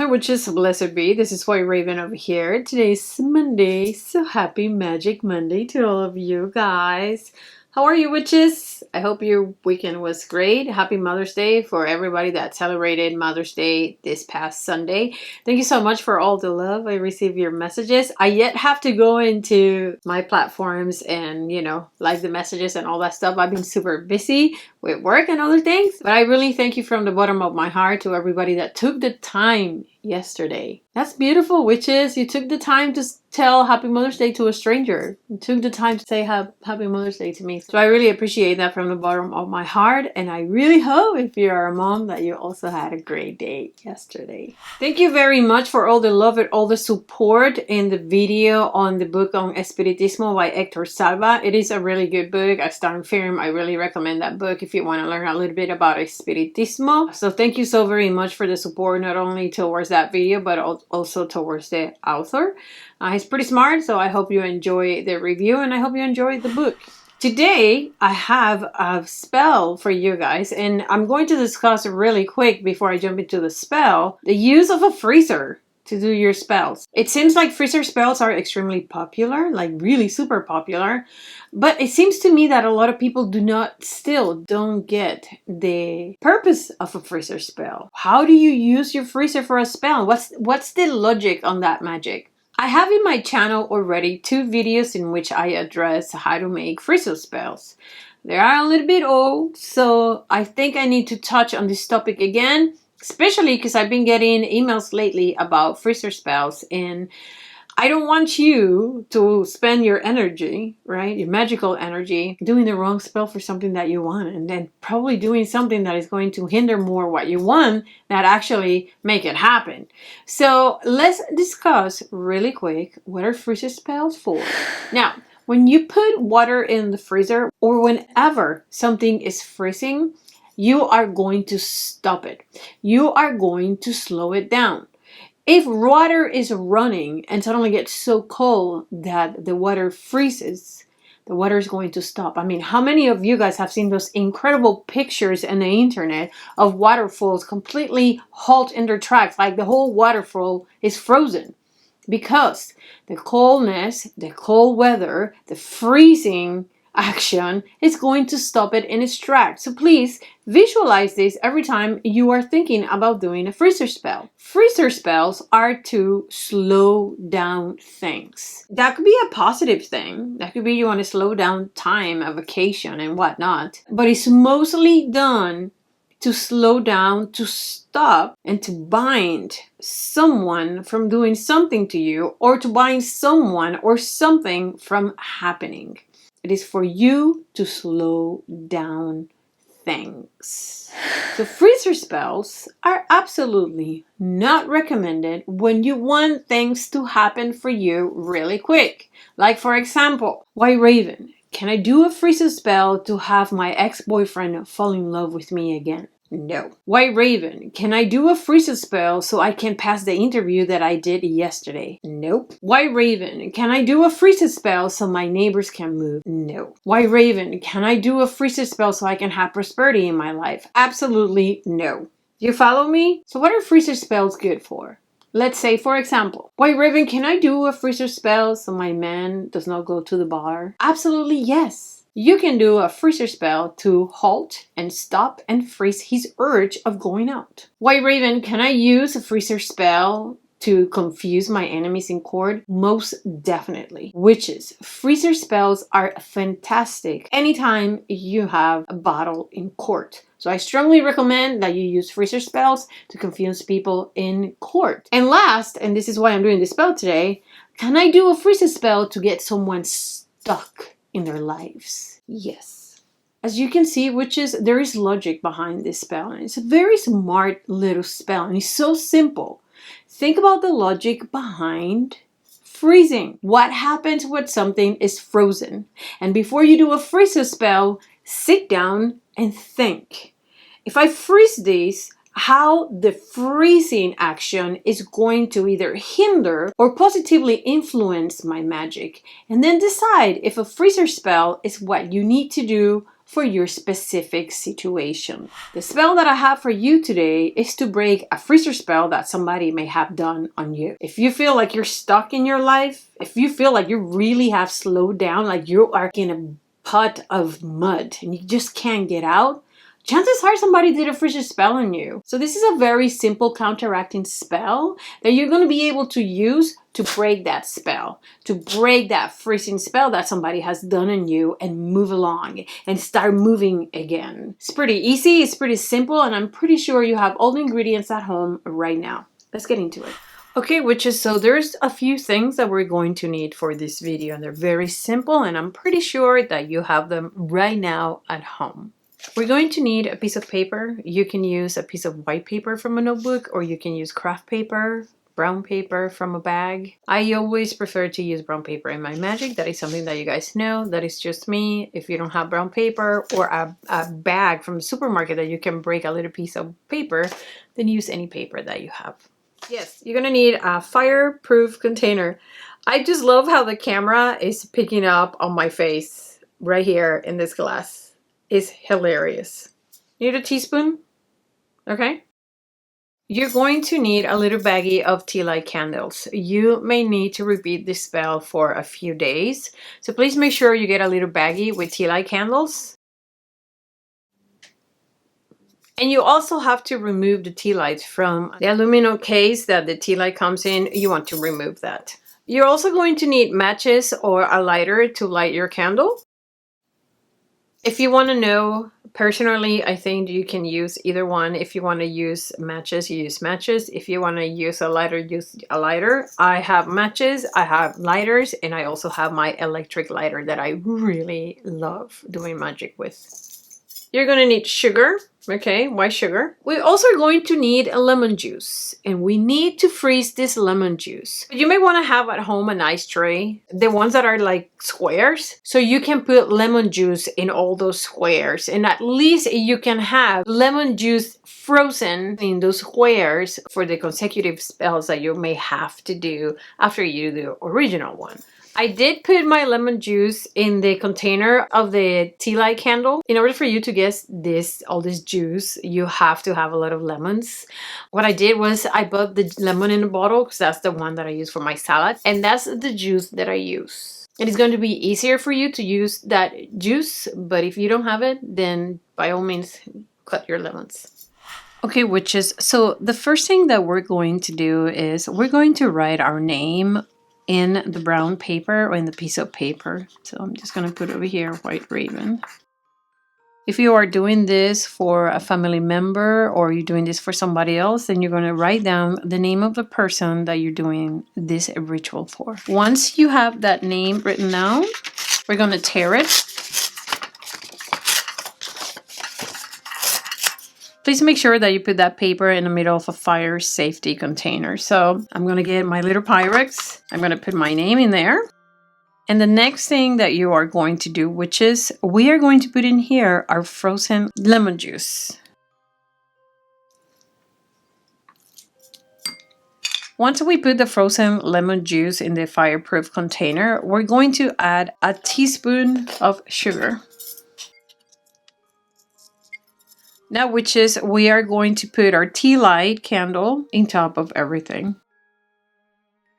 Hello witches, blessed be. This is WhiteRaven over here. Today's Monday, so happy Magic Monday to all of you guys. How are you witches? I hope your weekend was great. Happy Mother's Day for everybody that celebrated Mother's Day this past Sunday. Thank you so much for all the love. I received your messages. I yet have to go into my platforms and, like the messages and all that stuff. I've been super busy with work and other things. But I really thank you from the bottom of my heart to everybody that took the time yesterday. That's beautiful, witches. You took the time to tell Happy Mother's Day to a stranger. You took the time to say Happy Mother's Day to me. So I really appreciate that from the bottom of my heart. And I really hope if you're a mom that you also had a great day yesterday. Thank you very much for all the love and all the support in the video on the book on Espiritismo by Hector Salva. It is a really good book. I started film. I really recommend that book if you want to learn a little bit about Espiritismo. So thank you so very much for the support, not only towards that video, but also towards the author. He's pretty smart, so I hope you enjoy the review and I hope you enjoy the book. Today, I have a spell for you guys, and I'm going to discuss really quick before I jump into the spell, the use of a freezer to do your spells. It seems like freezer spells are extremely popular, like really super popular, but it seems to me that a lot of people don't get the purpose of a freezer spell. How do you use your freezer for a spell? What's the logic on that magic? I have in my channel already 2 videos in which I address how to make freezer spells. They are a little bit old, so I think I need to touch on this topic again, especially because I've been getting emails lately about freezer spells, and I don't want you to spend your energy, right, your magical energy, doing the wrong spell for something that you want, and then probably doing something that is going to hinder more what you want that actually make it happen. So let's discuss really quick what are freezer spells for. Now, when you put water in the freezer or whenever something is freezing, you are going to stop it. You are going to slow it down. If water is running and suddenly gets so cold that the water freezes, the water is going to stop. I mean, how many of you guys have seen those incredible pictures on the internet of waterfalls completely halt in their tracks, like the whole waterfall is frozen? Because the coldness, the cold weather, the freezing action is going to stop it in its tracks. So please visualize this every time you are thinking about doing a freezer spell. Freezer spells are to slow down things. That could be a positive thing. That could be you want to slow down time, a vacation and whatnot. But it's mostly done to slow down, to stop, and to bind someone from doing something to you, or to bind someone or something from happening. It is for you to slow down things. So freezer spells are absolutely not recommended when you want things to happen for you really quick. Like for example, WhiteRaven, can I do a freezer spell to have my ex-boyfriend fall in love with me again? No. WhiteRaven, can I do a freezer spell so I can pass the interview that I did yesterday? Nope. WhiteRaven, can I do a freezer spell so my neighbors can move? No. WhiteRaven, can I do a freezer spell so I can have prosperity in my life? Absolutely no. Do you follow me? So what are freezer spells good for? Let's say, for example, WhiteRaven, can I do a freezer spell so my man does not go to the bar? Absolutely yes. You can do a freezer spell to halt and stop and freeze his urge of going out. WhiteRaven, can I use a freezer spell to confuse my enemies in court? Most definitely. Witches, freezer spells are fantastic anytime you have a battle in court. So I strongly recommend that you use freezer spells to confuse people in court. And last, and this is why I'm doing this spell today, can I do a freezer spell to get someone stuck in their lives? Yes. As you can see, witches, there is logic behind this spell, and it's a very smart little spell, and it's so simple. Think about the logic behind freezing. What happens when something is frozen? And before you do a freezer spell, sit down and think. If I freeze this, how the freezing action is going to either hinder or positively influence my magic, and then decide if a freezer spell is what you need to do for your specific situation. The spell that I have for you today is to break a freezer spell that somebody may have done on you. If you feel like you're stuck in your life, if you feel like you really have slowed down, like you are in a pot of mud and you just can't get out, chances are somebody did a freezer spell on you. So this is a very simple counteracting spell that you're going to be able to use to break that spell, to break that freezing spell that somebody has done on you and move along and start moving again. It's pretty easy, it's pretty simple, and I'm pretty sure you have all the ingredients at home right now. Let's get into it. Okay, witches, so there's a few things that we're going to need for this video, and they're very simple, and I'm pretty sure that you have them right now at home. We're going to need a piece of paper. You can use a piece of white paper from a notebook, or you can use craft paper, brown paper from a bag. I always prefer to use brown paper in my magic. That is something that you guys know. That is just me. If you don't have brown paper or a bag from the supermarket that you can break a little piece of paper, then use any paper that you have. Yes, you're gonna need a fireproof container. I just love how the camera is picking up on my face right here in this glass. Is hilarious. Need a teaspoon, okay? You're going to need a little baggie of tea light candles. You may need to repeat this spell for a few days, so please make sure you get a little baggie with tea light candles. And you also have to remove the tea lights from the aluminum case that the tea light comes in. You want to remove that. You're also going to need matches or a lighter to light your candle. If you want to know, personally, I think you can use either one. If you want to use matches, you use matches. If you want to use a lighter, use a lighter. I have matches, I have lighters, and I also have my electric lighter that I really love doing magic with. You're going to need sugar, okay, white sugar. We're also going to need a lemon juice, and we need to freeze this lemon juice. You may want to have at home an ice tray, the ones that are like squares, so you can put lemon juice in all those squares, and at least you can have lemon juice frozen in those squares for the consecutive spells that you may have to do after you do the original one. I did put my lemon juice in the container of the tea light candle. In order for you to get all this juice, you have to have a lot of lemons. What I did was I bought the lemon in a bottle because that's the one that I use for my salad. And that's the juice that I use. It is going to be easier for you to use that juice, but if you don't have it, then by all means, cut your lemons. Okay, witches, so the first thing that we're going to do is we're going to write our name in the brown paper or in the piece of paper. So I'm just going to put over here WhiteRaven. If you are doing this for a family member or you're doing this for somebody else, then you're going to write down the name of the person that you're doing this ritual for. Once you have that name written down, we're going to tear it. Please make sure that you put that paper in the middle of a fire safety container. So I'm going to get my little Pyrex. I'm going to put my name in there. And the next thing that you are going to do, which is we are going to put in here our frozen lemon juice. Once we put the frozen lemon juice in the fireproof container, we're going to add a teaspoon of sugar. Now, witches, we are going to put our tea light candle on top of everything.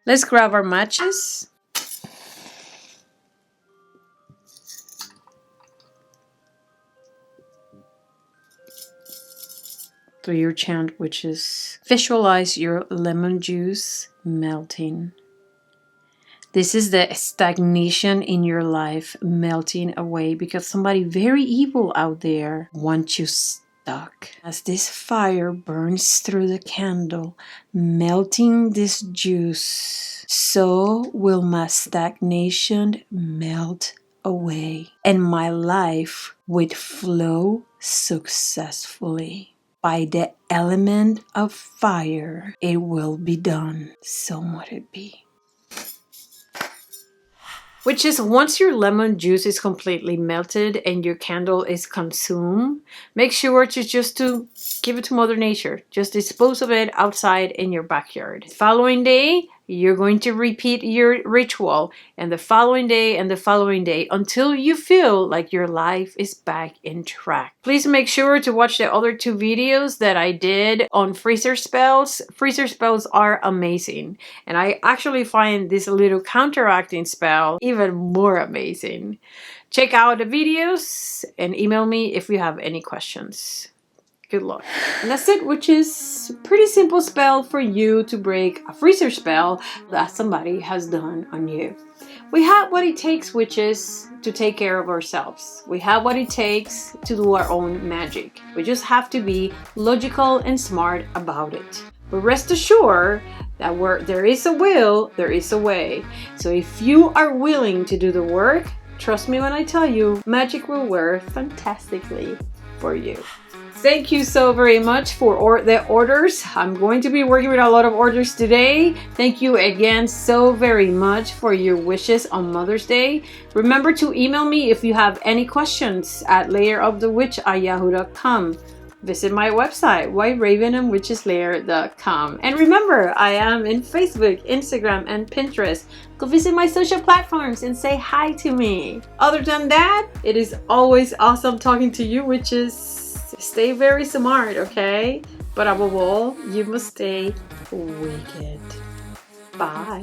Let's grab our matches. So your chant, witches, visualize your lemon juice melting. This is the stagnation in your life melting away because somebody very evil out there wants you stuck. As this fire burns through the candle, melting this juice, so will my stagnation melt away, and my life would flow successfully. By the element of fire, it will be done. So might it be. Which is once your lemon juice is completely melted and your candle is consumed, make sure to just to give it to Mother Nature. Just dispose of it outside in your backyard. The following day, you're going to repeat your ritual, and the following day and the following day until you feel like your life is back in track. Please make sure to watch the other 2 videos that I did on freezer spells. Freezer spells are amazing, and I actually find this little counteracting spell even more amazing. Check out the videos and email me if you have any questions. Good luck. And that's it, which is a pretty simple spell for you to break a freezer spell that somebody has done on you. We have what it takes, witches, to take care of ourselves. We have what it takes to do our own magic. We just have to be logical and smart about it. But rest assured that where there is a will, there is a way. So if you are willing to do the work, trust me when I tell you, magic will work fantastically for you. Thank you so very much for the orders. I'm going to be working with a lot of orders today. Thank you again so very much for your wishes on Mother's Day. Remember to email me if you have any questions at lairofthewitch@yahoo.com. Visit my website, WhiteRavenandWitchesLair.com. And remember, I am in Facebook, Instagram, and Pinterest. Go visit my social platforms and say hi to me. Other than that, it is always awesome talking to you, witches. Stay very smart, okay? But above all, you must stay wicked. Bye.